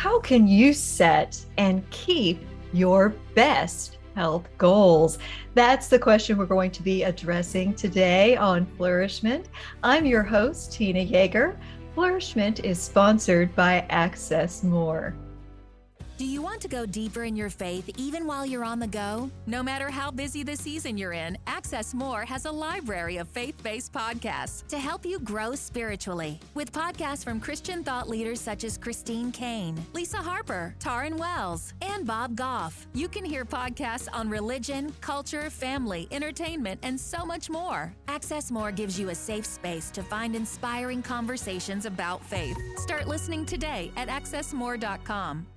how can you set and keep your best health goals? That's the question we're going to be addressing today on Flourish-Meant. I'm your host, Tina Yeager. Flourish-Meant is sponsored by Access More. Do you want to go deeper in your faith even while you're on the go? No matter how busy the season you're in, Access More has a library of faith-based podcasts to help you grow spiritually. With podcasts from Christian thought leaders such as Christine Caine, Lisa Harper, Taryn Wells, and Bob Goff. You can hear podcasts on religion, culture, family, entertainment, and so much more. Access More gives you a safe space to find inspiring conversations about faith. Start listening today at accessmore.com.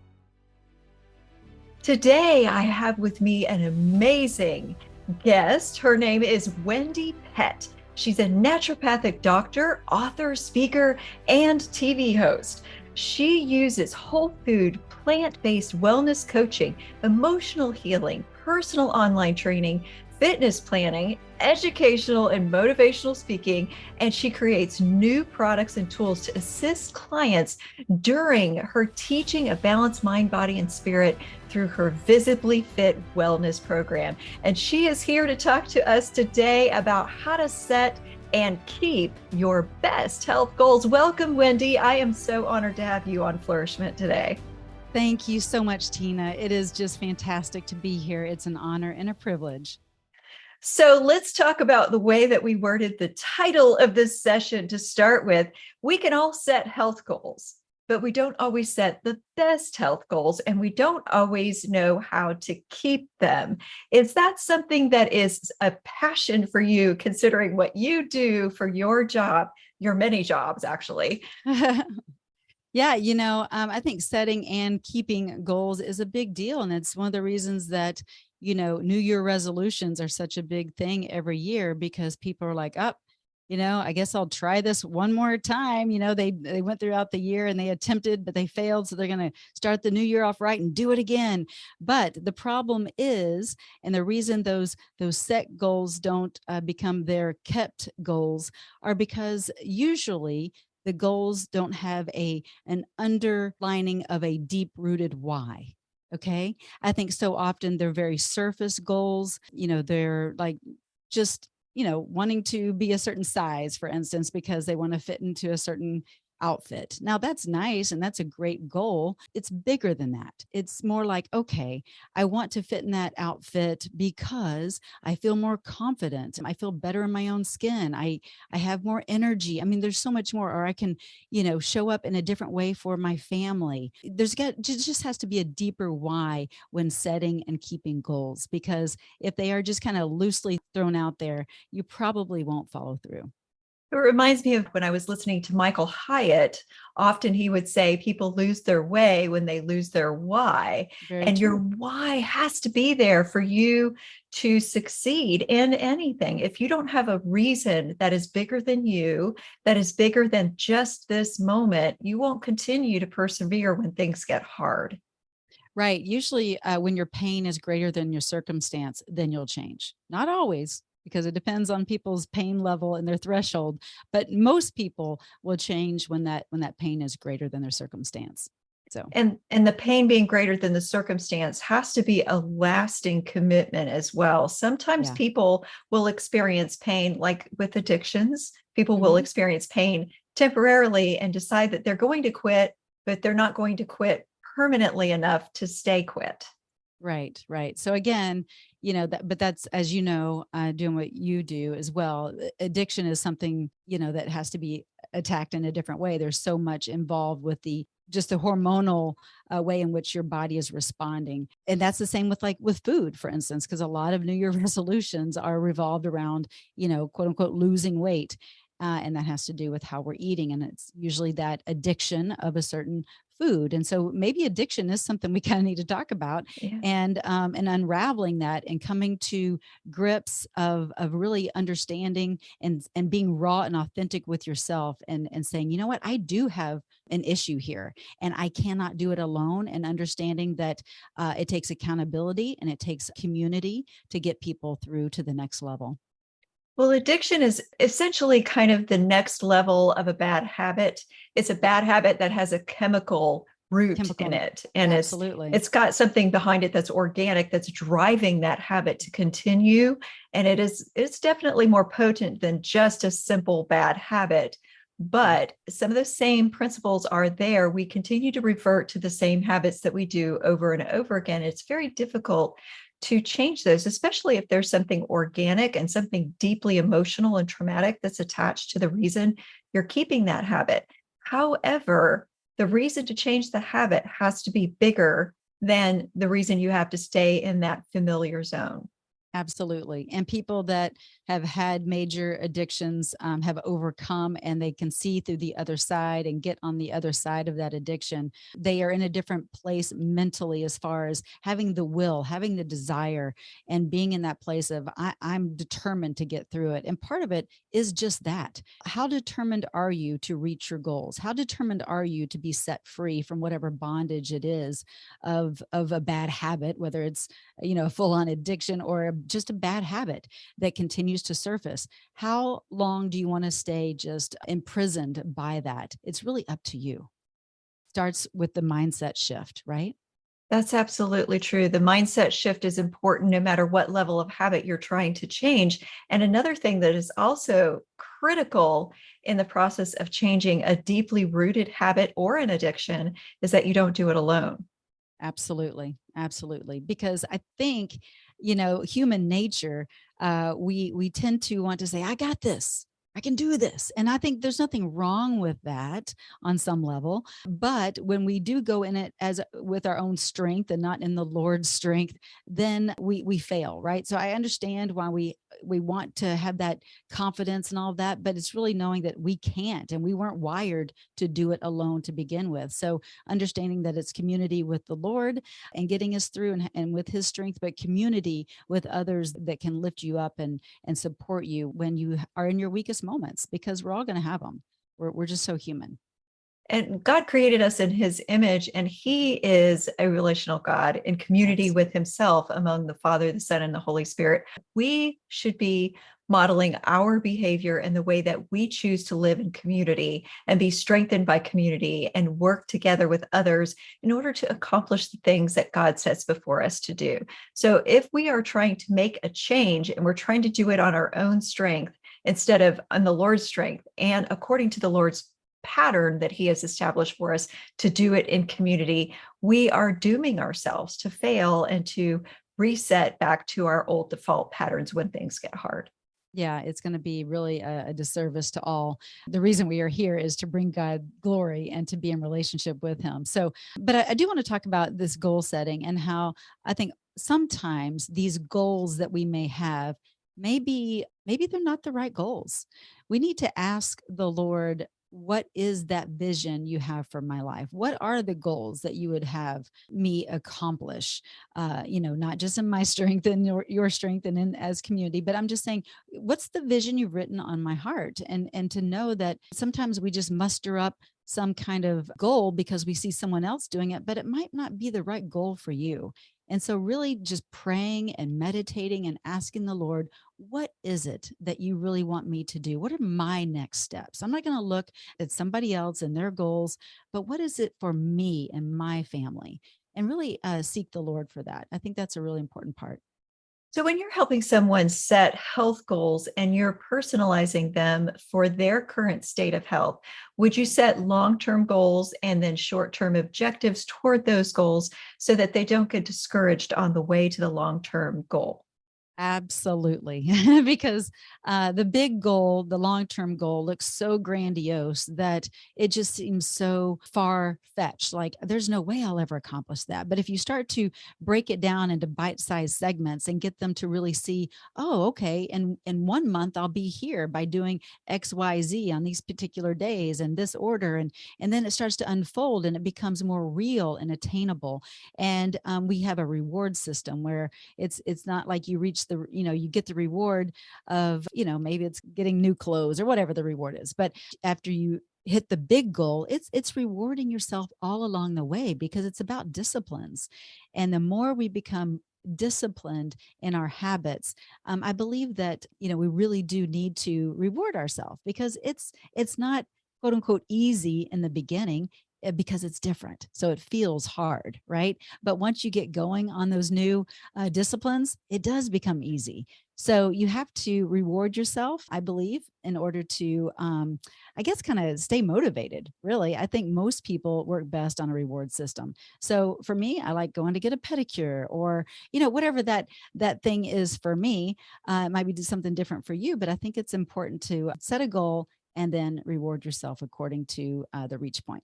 Today, I have with me an amazing guest. Her name is Wendie Pett. She's a naturopathic doctor, author, speaker, and TV host. She uses whole food, plant-based wellness coaching, emotional healing, personal online training, fitness planning, educational and motivational speaking, and she creates new products and tools to assist clients during her teaching a balanced mind, body, and spirit through her Visibly Fit Wellness program. And she is here to talk to us today about how to set and keep your best health goals. Welcome, Wendie. I am so honored to have you on Flourish-Meant today. Thank you so much, Tina. It is just fantastic to be here. It's an honor and a privilege. So let's talk about the way that we worded the title of this session to start with. We can all set health goals, but we don't always set the best health goals, and we don't always know how to keep them. Is that something that is a passion for you, considering what you do for your job, your many jobs, actually? Yeah, I think setting and keeping goals is a big deal. And it's one of the reasons that, New Year resolutions are such a big thing every year, because people are like, I guess I'll try this one more time. They went throughout the year and they attempted, but they failed. So they're going to start the new year off right and do it again. But the problem is, and the reason those set goals don't become their kept goals are because usually the goals don't have an underlining of a deep-rooted why. Okay. I think so often they're very surface goals. They're like just, wanting to be a certain size, for instance, because they want to fit into a certain outfit. Now that's nice. And that's a great goal. It's bigger than that. It's more like, okay, I want to fit in that outfit because I feel more confident. I feel better in my own skin. I have more energy. I mean, there's so much more, or I can, show up in a different way for my family. Just has to be a deeper why when setting and keeping goals, because if they are just kind of loosely thrown out there, you probably won't follow through. It reminds me of when I was listening to Michael Hyatt. Often he would say people lose their way when they lose their why. And your why has to be there for you to succeed in anything. If you don't have a reason that is bigger than you, that is bigger than just this moment, you won't continue to persevere when things get hard. Right. Usually when your pain is greater than your circumstance, then you'll change. Not always, because it depends on people's pain level and their threshold. But most people will change when that pain is greater than their circumstance. So and the pain being greater than the circumstance has to be a lasting commitment as well. Sometimes people will experience pain, like with addictions. People will experience pain temporarily and decide that they're going to quit, but they're not going to quit permanently enough to stay quit. Right. So again, but that's, as doing what you do as well. Addiction is something, that has to be attacked in a different way. There's so much involved with the hormonal way in which your body is responding. And that's the same with food, for instance, because a lot of New Year resolutions are revolved around, quote unquote, losing weight. And that has to do with how we're eating. And it's usually that addiction of a certain food. And so maybe addiction is something we kind of need to talk about, and unraveling that and coming to grips of really understanding and being raw and authentic with yourself, and saying, you know what, I do have an issue here and I cannot do it alone, and understanding that it takes accountability and it takes community to get people through to the next level. Well, addiction is essentially kind of the next level of a bad habit. It's a bad habit that has a chemical root in Chemical. it, and Absolutely. it's got something behind it that's organic, that's driving that habit to continue. And it's definitely more potent than just a simple bad habit. But some of the same principles are there. We continue to revert to the same habits that we do over and over again. It's very difficult to change those, especially if there's something organic and something deeply emotional and traumatic that's attached to the reason you're keeping that habit. However, the reason to change the habit has to be bigger than the reason you have to stay in that familiar zone. Absolutely. And people that have had major addictions have overcome, and they can see through the other side and get on the other side of that addiction. They are in a different place mentally, as far as having the will, having the desire, and being in that place of, I'm determined to get through it. And part of it is just that. How determined are you to reach your goals? How determined are you to be set free from whatever bondage it is of a bad habit, whether it's, a full-on addiction or just a bad habit that continues to surface? How long do you want to stay just imprisoned by that? It's really up to you. Starts with the mindset shift, right? That's absolutely true. The mindset shift is important no matter what level of habit you're trying to change. And another thing that is also critical in the process of changing a deeply rooted habit or an addiction is that you don't do it alone. Absolutely. Absolutely. Because I think, human nature, we tend to want to say, I got this. I can do this. And I think there's nothing wrong with that on some level. But when we do go in it as with our own strength and not in the Lord's strength, then we fail, right? So I understand why we want to have that confidence and all of that, but it's really knowing that we can't, and we weren't wired to do it alone to begin with. So understanding that it's community with the Lord and getting us through, and with his strength, but community with others that can lift you up and support you when you are in your weakest moments, because we're all going to have them. We're just so human. And God created us in his image, and he is a relational God in community Yes. with himself among the Father, the Son, and the Holy Spirit. We should be modeling our behavior and the way that we choose to live in community and be strengthened by community and work together with others in order to accomplish the things that God sets before us to do. So if we are trying to make a change and we're trying to do it on our own strength instead of on the Lord's strength and according to the Lord's pattern that he has established for us to do it in community, we are dooming ourselves to fail and to reset back to our old default patterns when things get hard. Yeah, it's going to be really a disservice to all. The reason we are here is to bring God glory and to be in relationship with him. So, but I do want to talk about this goal setting and how I think sometimes these goals that we may have, maybe they're not the right goals. We need to ask the Lord, what is that vision you have for my life? What are the goals that you would have me accomplish? Not just in my strength and your strength and in as community, but I'm just saying, what's the vision you've written on my heart? And to know that sometimes we just muster up some kind of goal because we see someone else doing it, but it might not be the right goal for you. And so really just praying and meditating and asking the Lord, what is it that you really want me to do? What are my next steps? I'm not going to look at somebody else and their goals, but what is it for me and my family? And really seek the Lord for that. I think that's a really important part. So, when you're helping someone set health goals and you're personalizing them for their current state of health, would you set long term goals and then short term objectives toward those goals so that they don't get discouraged on the way to the long term goal? Absolutely. Because the big goal, the long-term goal looks so grandiose that it just seems so far-fetched. Like there's no way I'll ever accomplish that. But if you start to break it down into bite-sized segments and get them to really see, oh, okay, and in 1 month I'll be here by doing XYZ on these particular days and this order. And then it starts to unfold and it becomes more real and attainable. And we have a reward system where it's not like you reach you get the reward of, maybe it's getting new clothes or whatever the reward is. But after you hit the big goal, it's rewarding yourself all along the way, because it's about disciplines. And the more we become disciplined in our habits, I believe that, we really do need to reward ourselves, because it's not quote unquote easy in the beginning. because it's different. So it feels hard, right? But once you get going on those new disciplines, it does become easy. So you have to reward yourself, I believe, in order to, I guess, kind of stay motivated. Really, I think most people work best on a reward system. So for me, I like going to get a pedicure, or whatever that thing is for me. It might be something different for you, but I think it's important to set a goal and then reward yourself according to the reach point.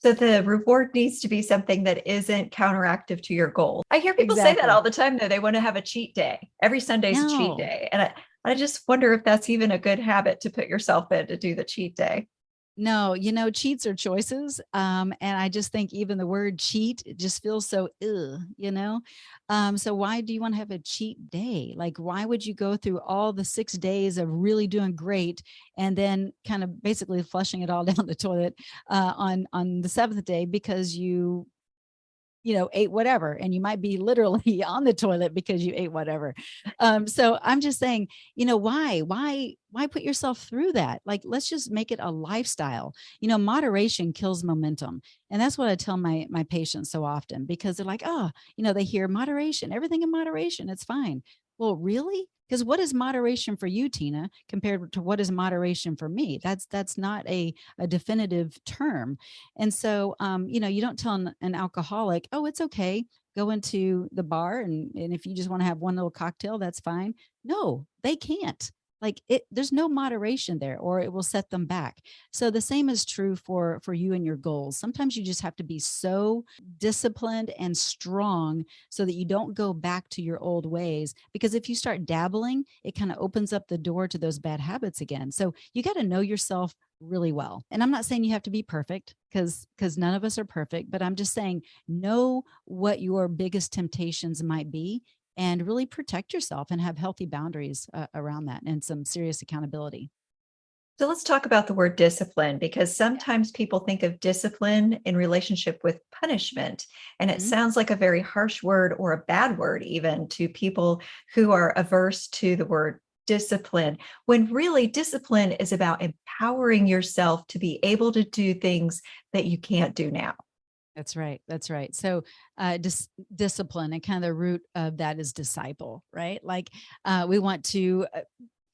So the reward needs to be something that isn't counteractive to your goal. I hear people say that Exactly. all the time, though. They want to have a cheat day. Every Sunday's a cheat No, day. And I just wonder if that's even a good habit to put yourself in, to do the cheat day. no, cheats are choices. And I just think even the word cheat, it just feels so, so why do you want to have a cheat day? Like, why would you go through all the 6 days of really doing great and then kind of basically flushing it all down the toilet on the seventh day because you ate whatever, and you might be literally on the toilet because you ate whatever. So I'm just saying, why put yourself through that? Like, let's just make it a lifestyle. Moderation kills momentum. And that's what I tell my patients so often, because they're like, oh, they hear moderation, everything in moderation, it's fine. Well, really? Because what is moderation for you, Tina, compared to what is moderation for me? That's not a definitive term. And so, you don't tell an alcoholic, oh, it's okay, go into the bar, and if you just want to have one little cocktail, that's fine. No, they can't. Like, there's no moderation there, or it will set them back. So the same is true for you and your goals. Sometimes you just have to be so disciplined and strong so that you don't go back to your old ways. Because if you start dabbling, it kind of opens up the door to those bad habits again. So you got to know yourself really well. And I'm not saying you have to be perfect, because none of us are perfect, but I'm just saying, know what your biggest temptations might be and really protect yourself and have healthy boundaries around that, and some serious accountability. So let's talk about the word discipline, because sometimes people think of discipline in relationship with punishment. And it Mhm. sounds like a very harsh word, or a bad word, even to people who are averse to the word discipline, when really discipline is about empowering yourself to be able to do things that you can't do now. That's right. That's right. So, discipline, and kind of the root of that is disciple, right? Like, we want to,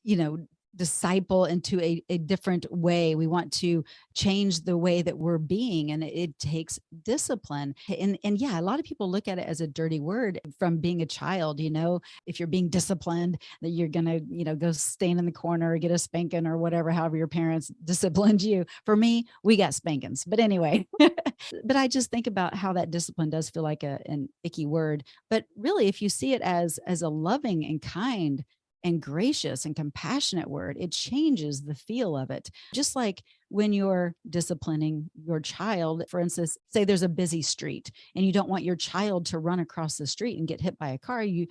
you know, disciple into a different way. We want to change the way that we're being, and it takes discipline. And yeah, a lot of people look at it as a dirty word from being a child. If you're being disciplined, that you're gonna, go stand in the corner or get a spanking or whatever, however your parents disciplined you. For me, we got spankings. But anyway, but I just think about how that discipline does feel like an icky word. But really, if you see it as a loving and kind and gracious and compassionate word, it changes the feel of it. Just like when you're disciplining your child, for instance, say there's a busy street and you don't want your child to run across the street and get hit by a car, you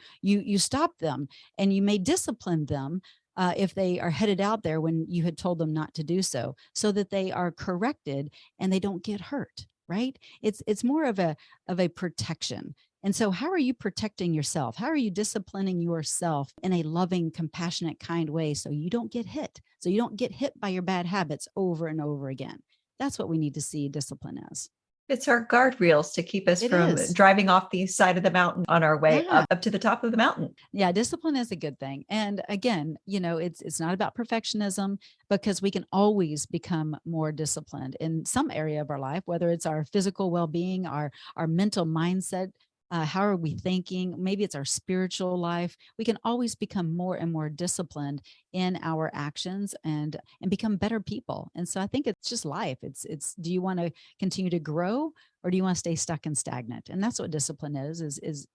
stop them, and you may discipline them if they are headed out there when you had told them not to do so, so that they are corrected and they don't get hurt. Right? It's more of a protection. And so, how are you protecting yourself? How are you disciplining yourself in a loving, compassionate, kind way so you don't get hit? So you don't get hit by your bad habits over and over again. That's what we need to see discipline as. It's our guardrails to keep us It from is. driving off the side of the mountain on our way Yeah. up to the top of the mountain. Yeah, discipline is a good thing. And again, it's not about perfectionism, because we can always become more disciplined in some area of our life, whether it's our physical well-being, our mental mindset, how are we thinking? Maybe it's our spiritual life. We can always become more and more disciplined in our actions, and become better people. And so I think it's just life. It's do you want to continue to grow, or do you want to stay stuck and stagnant? And that's what discipline is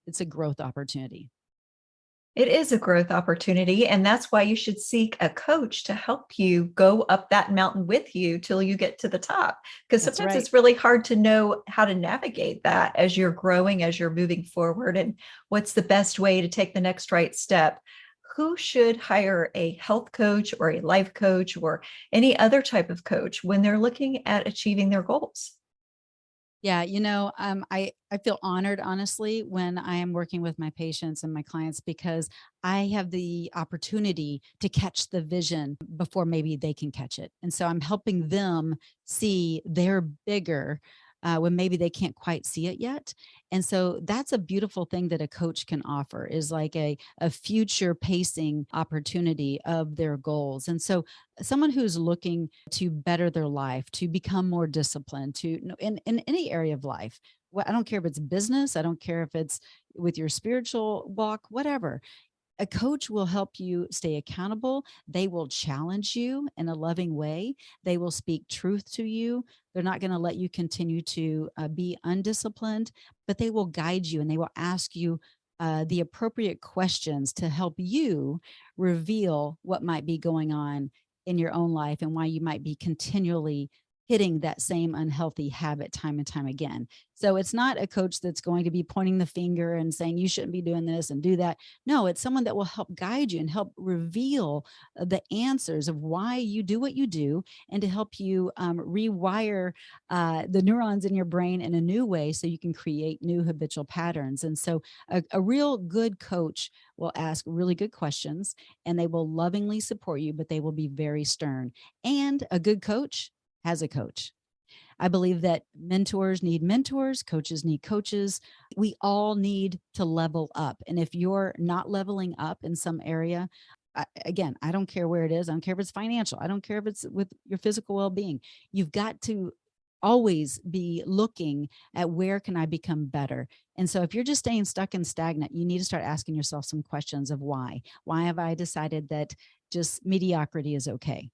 it's a growth opportunity. It is a growth opportunity, and that's why you should seek a coach to help you go up that mountain with you till you get to the top. Because That's sometimes right. it's really hard to know how to navigate that as you're growing, as you're moving forward, and what's the best way to take the next right step. Who should hire a health coach or a life coach or any other type of coach when they're looking at achieving their goals? Yeah, I feel honored, honestly, when I am working with my patients and my clients because I have the opportunity to catch the vision before maybe they can catch it. And so I'm helping them see they're bigger when maybe they can't quite see it yet. And so that's a beautiful thing that a coach can offer is like a future pacing opportunity of their goals. And so someone who's looking to better their life, to become more disciplined, to in any area of life. Well, I don't care if it's business, I don't care if it's with your spiritual walk, whatever. A coach will help you stay accountable. They will challenge you in a loving way. They will speak truth to you. They're not going to let you continue to be undisciplined, but they will guide you and they will ask you the appropriate questions to help you reveal what might be going on in your own life and why you might be continually hitting that same unhealthy habit time and time again. So it's not a coach that's going to be pointing the finger and saying you shouldn't be doing this and do that. No, it's someone that will help guide you and help reveal the answers of why you do what you do and to help you rewire the neurons in your brain in a new way so you can create new habitual patterns. And so a real good coach will ask really good questions and they will lovingly support you, but they will be very stern. And a good coach has a coach. I believe that mentors need mentors, coaches need coaches. We all need to level up. And if you're not leveling up in some area, again, I don't care where it is. I don't care if it's financial. I don't care if it's with your physical well-being. You've got to always be looking at where can I become better. And so if you're just staying stuck and stagnant, you need to start asking yourself some questions of why. Why have I decided that just mediocrity is okay?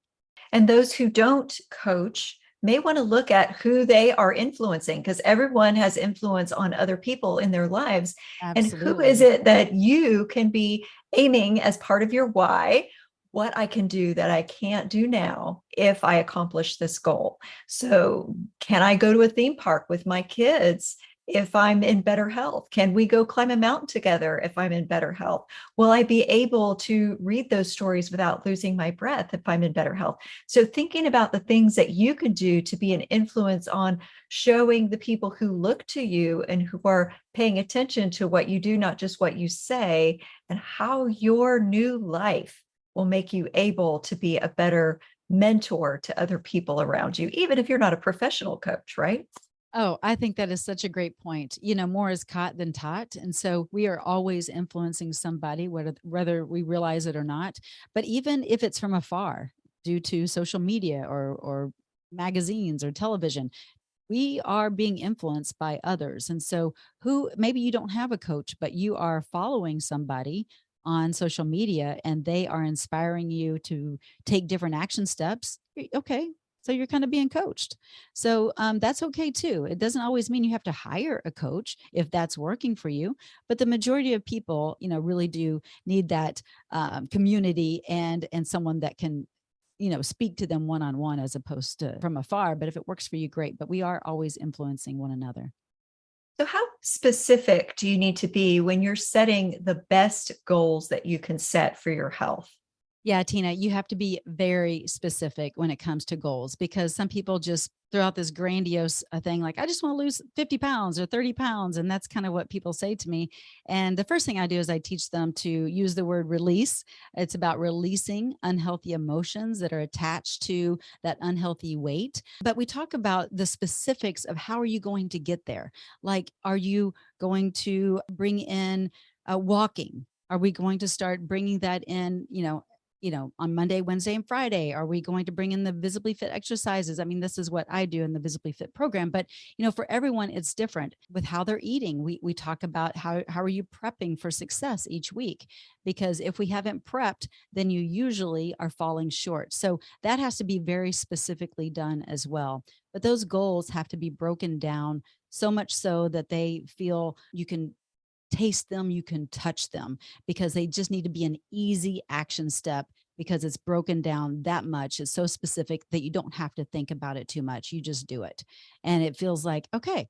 And those who don't coach may want to look at who they are influencing because everyone has influence on other people in their lives. And who is Absolutely. it that you can be aiming as part of your why? What I can do that I can't do now if I accomplish this goal. So, can I go to a theme park with my kids if I'm in better health? Can we go climb a mountain together if I'm in better health? Will I be able to read those stories without losing my breath if I'm in better health? So, thinking about the things that you can do to be an influence on showing the people who look to you and who are paying attention to what you do, not just what you say, and how your new life will make you able to be a better mentor to other people around you, even if you're not a professional coach, right? Oh, I think that is such a great point. More is caught than taught. And so we are always influencing somebody, whether we realize it or not. But even if it's from afar, due to social media or magazines or television, we are being influenced by others. And so, who maybe you don't have a coach, but you are following somebody on social media and they are inspiring you to take different action steps. Okay. So you're kind of being coached. So that's okay too. It doesn't always mean you have to hire a coach if that's working for you. But the majority of people, really do need that community and someone that can speak to them one-on-one as opposed to from afar. But if it works for you, great. But we are always influencing one another. So, how specific do you need to be when you're setting the best goals that you can set for your health? Yeah, Tina, you have to be very specific when it comes to goals because some people just throw out this grandiose thing like, I just want to lose 50 pounds or 30 pounds. And that's kind of what people say to me. And the first thing I do is I teach them to use the word release. It's about releasing unhealthy emotions that are attached to that unhealthy weight. But we talk about the specifics of how are you going to get there? Like, are you going to bring in walking? Are we going to start bringing that in, on Monday, Wednesday, and Friday? Are we going to bring in the visibly fit exercises? I mean, this is what I do in the visibly fit program, but for everyone, it's different with how they're eating. We talk about how are you prepping for success each week? Because if we haven't prepped, then you usually are falling short. So that has to be very specifically done as well. But those goals have to be broken down so much so that they feel you can taste them, you can touch them, because they just need to be an easy action step because it's broken down that much. It's so specific that you don't have to think about it too much. You just do it. And it feels like, okay,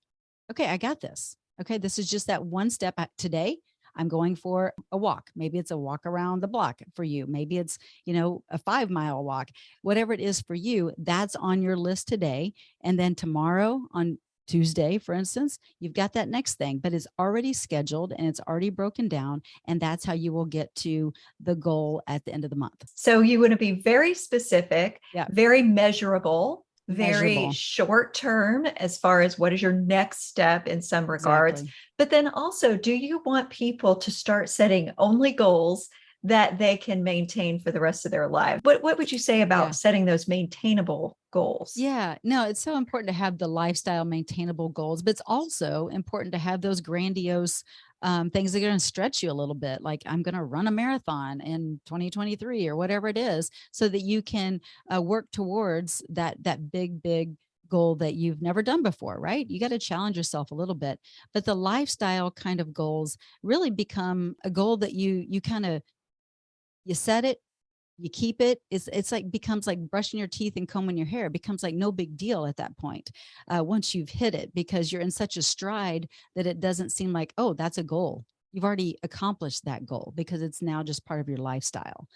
I got this. Okay, this is just that one step. Today, I'm going for a walk. Maybe it's a walk around the block for you. Maybe it's, a 5-mile walk, whatever it is for you, that's on your list today. And then tomorrow on Tuesday, for instance, you've got that next thing, but it's already scheduled and it's already broken down. And that's how you will get to the goal at the end of the month. So you want to be very specific, Yeah. very measurable, very Measurable. short term as far as what is your next step in some regards. Exactly. But then also, do you want people to start setting only goals that they can maintain for the rest of their life? What would you say about setting those maintainable goals? Yeah, no, it's so important to have the lifestyle maintainable goals, but it's also important to have those grandiose things that are going to stretch you a little bit. Like, I'm going to run a marathon in 2023 or whatever it is, so that you can work towards that big goal that you've never done before, right? You got to challenge yourself a little bit. But the lifestyle kind of goals really become a goal that you kind of, you set it, you keep it. It's like, becomes like brushing your teeth and combing your hair. It becomes like no big deal at that point, once you've hit it, because you're in such a stride that it doesn't seem like, oh, that's a goal. You've already accomplished that goal because it's now just part of your lifestyle.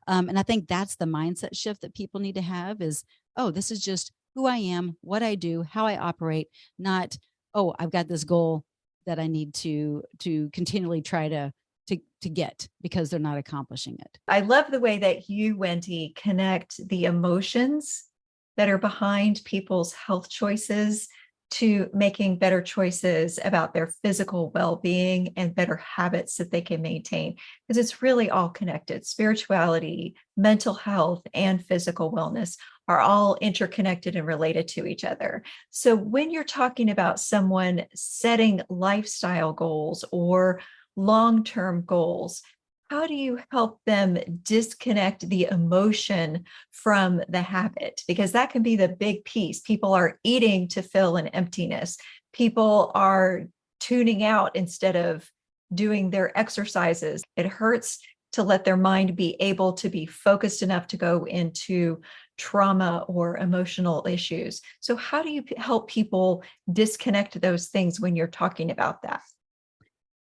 And I think that's the mindset shift that people need to have is, oh, this is just who I am, what I do, how I operate, not, oh, I've got this goal that I need to continually try to get because they're not accomplishing it. I love the way that you, Wendie, connect the emotions that are behind people's health choices to making better choices about their physical well-being and better habits that they can maintain, because it's really all connected. Spirituality, mental health, and physical wellness are all interconnected and related to each other. So when you're talking about someone setting lifestyle goals or long-term goals, how do you help them disconnect the emotion from the habit? Because that can be the big piece. People are eating to fill an emptiness. People are tuning out instead of doing their exercises. It hurts to let their mind be able to be focused enough to go into trauma or emotional issues. So how do you help people disconnect those things when you're talking about that?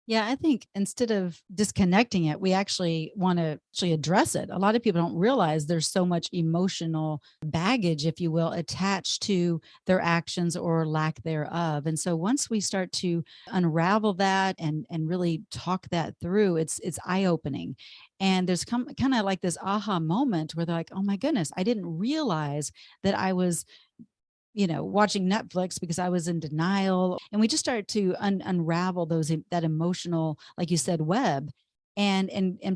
Yeah, I think instead of disconnecting it, we actually want to actually address it. A lot of people don't realize there's so much emotional baggage, if you will, attached to their actions or lack thereof. And so once we start to unravel that and really talk that through, it's eye-opening. And there's kind of like this aha moment where they're like, oh my goodness, I didn't realize that I was watching Netflix because I was in denial. And we just started to unravel that emotional, like you said, web, and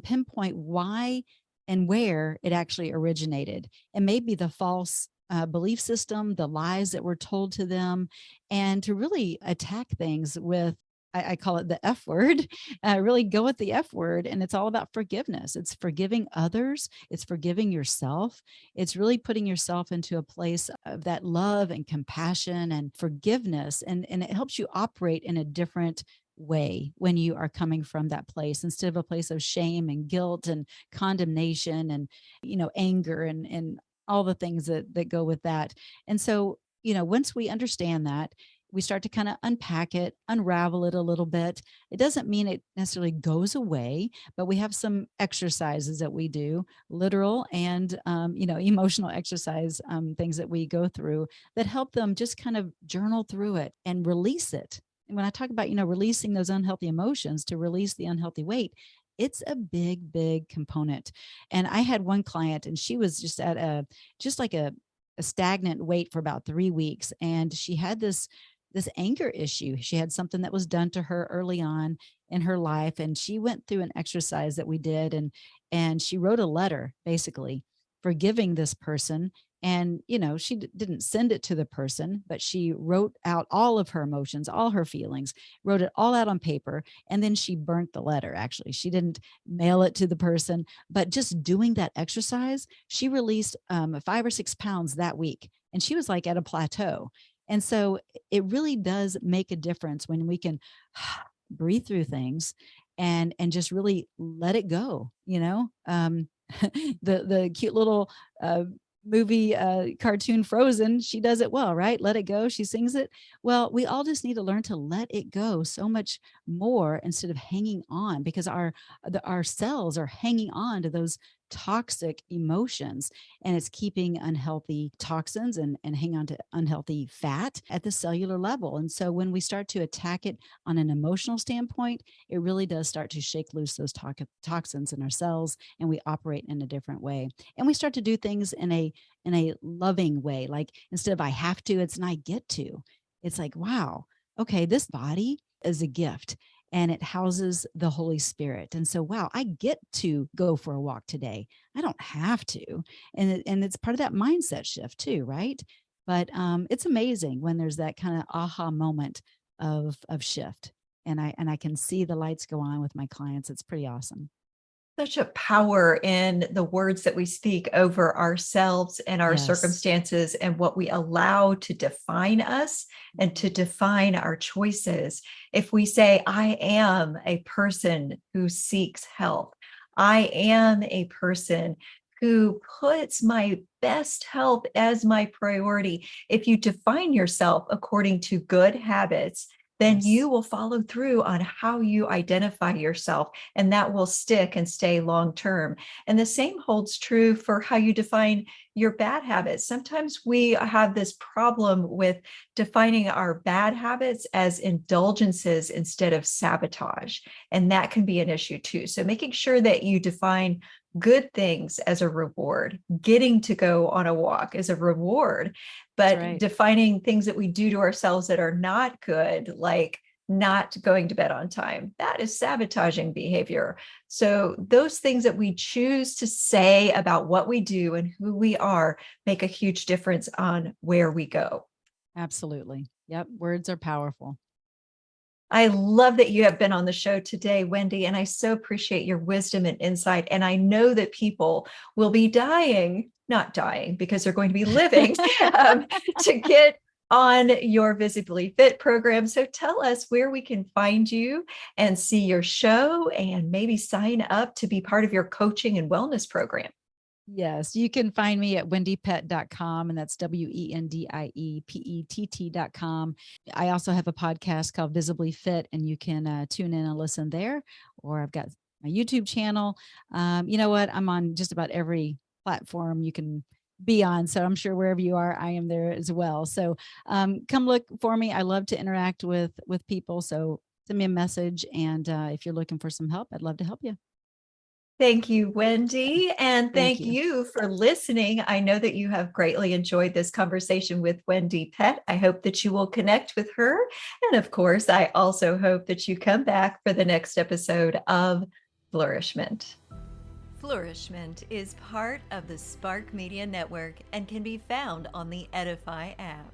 pinpoint why and where it actually originated. And maybe the false belief system, the lies that were told to them, and to really attack things with, I call it the F word, really go at the F word. And it's all about forgiveness. It's forgiving others. It's forgiving yourself. It's really putting yourself into a place of that love and compassion and forgiveness. And it helps you operate in a different way when you are coming from that place, instead of a place of shame and guilt and condemnation and, anger and all the things that go with that. And so, once we understand that, we start to kind of unpack it, unravel it a little bit. It doesn't mean it necessarily goes away, but we have some exercises that we do, literal and, emotional exercise, things that we go through that help them just kind of journal through it and release it. And when I talk about, releasing those unhealthy emotions to release the unhealthy weight, it's a big component. And I had one client, and she was just at a stagnant weight for about 3 weeks. And she had this anger issue. She had something that was done to her early on in her life. And she went through an exercise that we did, and she wrote a letter basically forgiving this person. And, she didn't send it to the person, but she wrote out all of her emotions, all her feelings, wrote it all out on paper. And then she burnt the letter. Actually, she didn't mail it to the person, but just doing that exercise, she released 5 or 6 pounds that week. And she was like at a plateau. And so it really does make a difference when we can breathe through things and just really let it go. The cute little movie cartoon Frozen, she does it well, right? Let it go. She sings it. Well, we all just need to learn to let it go so much more instead of hanging on, because our cells are hanging on to those toxic emotions, and it's keeping unhealthy toxins and hang on to unhealthy fat at the cellular level. And so when we start to attack it on an emotional standpoint, it really does start to shake loose those toxins in our cells, and we operate in a different way. And we start to do things in a loving way. Like, instead of I have to, it's an I get to. It's like, wow, okay, this body is a gift and it houses the Holy Spirit. And so, wow, I get to go for a walk today. I don't have to. And it's part of that mindset shift too, right? But it's amazing when there's that kind of aha moment of shift. And I can see the lights go on with my clients. It's pretty awesome. Such a power in the words that we speak over ourselves and our Yes. circumstances, and what we allow to define us and to define our choices. If we say, I am a person who seeks health, I am a person who puts my best health as my priority. If you define yourself according to good habits, then Yes. you will follow through on how you identify yourself, and that will stick and stay long term. And the same holds true for how you define your bad habits. Sometimes we have this problem with defining our bad habits as indulgences instead of sabotage, and that can be an issue too. So making sure that you define good things as a reward, getting to go on a walk is a reward, but right. defining things that we do to ourselves that are not good, like not going to bed on time, that is sabotaging behavior. So those things that we choose to say about what we do and who we are make a huge difference on where we go. Absolutely. Yep. Words are powerful. I love that you have been on the show today, Wendie, and I so appreciate your wisdom and insight. And I know that people will be not dying because they're going to be living to get on your Visibly Fit program. So tell us where we can find you and see your show, and maybe sign up to be part of your coaching and wellness program. Yes, you can find me at wendiepett.com, and that's WENDIEPETT.com. I also have a podcast called Visibly Fit, and you can tune in and listen there. Or I've got my YouTube channel. You know what? I'm on just about every platform you can be on. So I'm sure wherever you are, I am there as well. So come look for me. I love to interact with people. So send me a message. And if you're looking for some help, I'd love to help you. Thank you, Wendie. And Thank thank you. you for listening. I know that you have greatly enjoyed this conversation with Wendie Pett. I hope that you will connect with her. And of course, I also hope that you come back for the next episode of Flourish-Meant. Flourish-Meant is part of the Spark Media Network and can be found on the Edify app.